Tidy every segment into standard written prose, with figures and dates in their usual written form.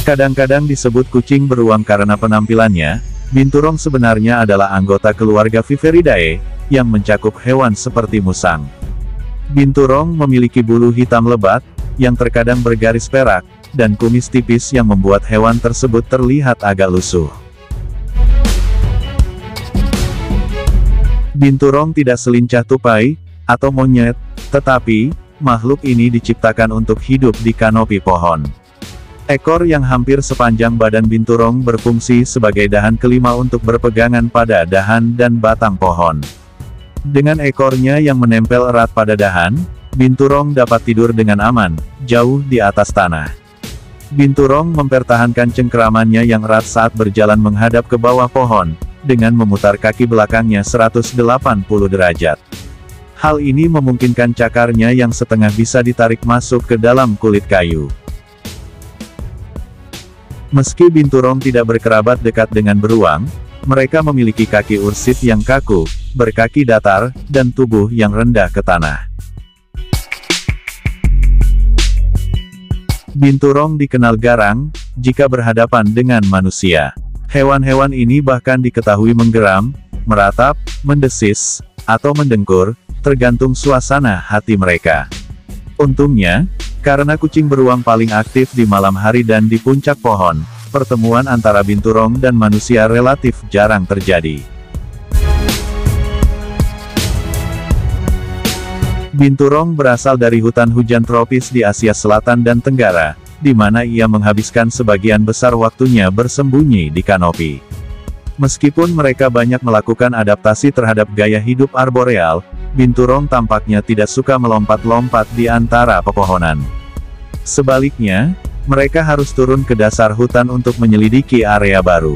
Kadang-kadang disebut kucing beruang karena penampilannya, binturong sebenarnya adalah anggota keluarga Viperidae, yang mencakup hewan seperti musang. Binturong memiliki bulu hitam lebat, yang terkadang bergaris perak, dan kumis tipis yang membuat hewan tersebut terlihat agak lusuh. Binturong tidak selincah tupai, atau monyet, tetapi, makhluk ini diciptakan untuk hidup di kanopi pohon. Ekor yang hampir sepanjang badan binturong berfungsi sebagai dahan kelima untuk berpegangan pada dahan dan batang pohon. Dengan ekornya yang menempel erat pada dahan, binturong dapat tidur dengan aman, jauh di atas tanah. Binturong mempertahankan cengkeramannya yang erat saat berjalan menghadap ke bawah pohon, dengan memutar kaki belakangnya 180 derajat. Hal ini memungkinkan cakarnya yang setengah bisa ditarik masuk ke dalam kulit kayu. Meski binturong tidak berkerabat dekat dengan beruang, mereka memiliki kaki ursit yang kaku, berkaki datar, dan tubuh yang rendah ke tanah. Binturong dikenal garang, jika berhadapan dengan manusia. Hewan-hewan ini bahkan diketahui menggeram, meratap, mendesis, atau mendengkur, tergantung suasana hati mereka. Untungnya, karena kucing beruang paling aktif di malam hari dan di puncak pohon, pertemuan antara binturong dan manusia relatif jarang terjadi. Binturong berasal dari hutan hujan tropis di Asia Selatan dan Tenggara, di mana ia menghabiskan sebagian besar waktunya bersembunyi di kanopi. Meskipun mereka banyak melakukan adaptasi terhadap gaya hidup arboreal, binturong tampaknya tidak suka melompat-lompat di antara pepohonan. Sebaliknya, mereka harus turun ke dasar hutan untuk menyelidiki area baru.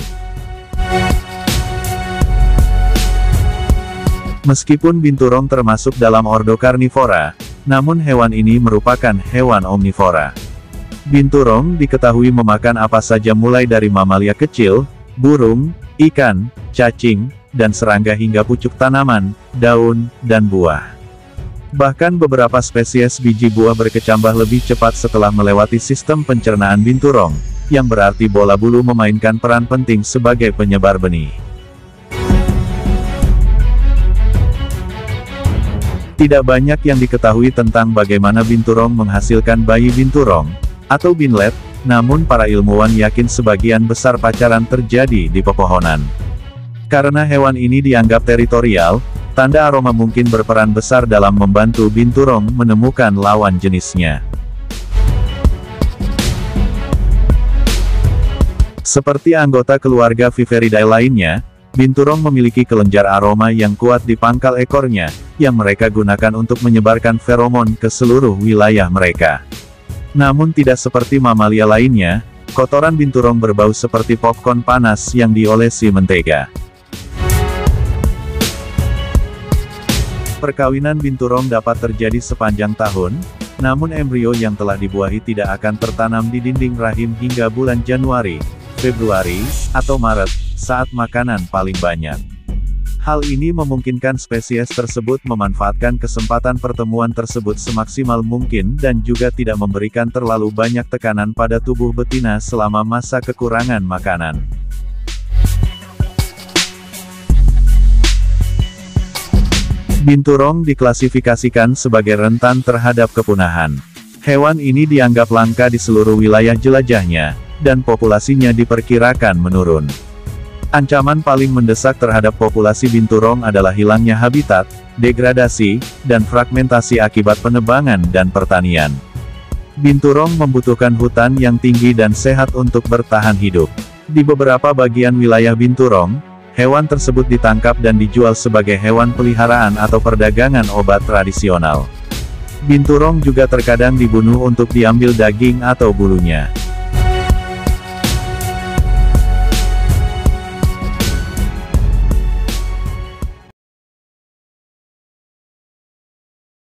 Meskipun binturong termasuk dalam ordo karnivora, namun hewan ini merupakan hewan omnivora. Binturong diketahui memakan apa saja mulai dari mamalia kecil, burung, ikan, cacing, dan serangga hingga pucuk tanaman, daun, dan buah. Bahkan beberapa spesies biji buah berkecambah lebih cepat setelah melewati sistem pencernaan binturong, yang berarti bola bulu memainkan peran penting sebagai penyebar benih. Tidak banyak yang diketahui tentang bagaimana binturong menghasilkan bayi binturong, atau binlet, namun para ilmuwan yakin sebagian besar pacaran terjadi di pepohonan. Karena hewan ini dianggap teritorial, tanda aroma mungkin berperan besar dalam membantu binturong menemukan lawan jenisnya. Seperti anggota keluarga Viperidae lainnya, binturong memiliki kelenjar aroma yang kuat di pangkal ekornya, yang mereka gunakan untuk menyebarkan feromon ke seluruh wilayah mereka. Namun tidak seperti mamalia lainnya, kotoran binturong berbau seperti popcorn panas yang diolesi mentega. Perkawinan binturong dapat terjadi sepanjang tahun, namun embrio yang telah dibuahi tidak akan tertanam di dinding rahim hingga bulan Januari, Februari, atau Maret, saat makanan paling banyak. Hal ini memungkinkan spesies tersebut memanfaatkan kesempatan pertemuan tersebut semaksimal mungkin dan juga tidak memberikan terlalu banyak tekanan pada tubuh betina selama masa kekurangan makanan. Binturong diklasifikasikan sebagai rentan terhadap kepunahan. Hewan ini dianggap langka di seluruh wilayah jelajahnya, dan populasinya diperkirakan menurun. Ancaman paling mendesak terhadap populasi binturong adalah hilangnya habitat, degradasi, dan fragmentasi akibat penebangan dan pertanian. Binturong membutuhkan hutan yang tinggi dan sehat untuk bertahan hidup. Di beberapa bagian wilayah binturong, hewan tersebut ditangkap dan dijual sebagai hewan peliharaan atau perdagangan obat tradisional. Binturong juga terkadang dibunuh untuk diambil daging atau bulunya.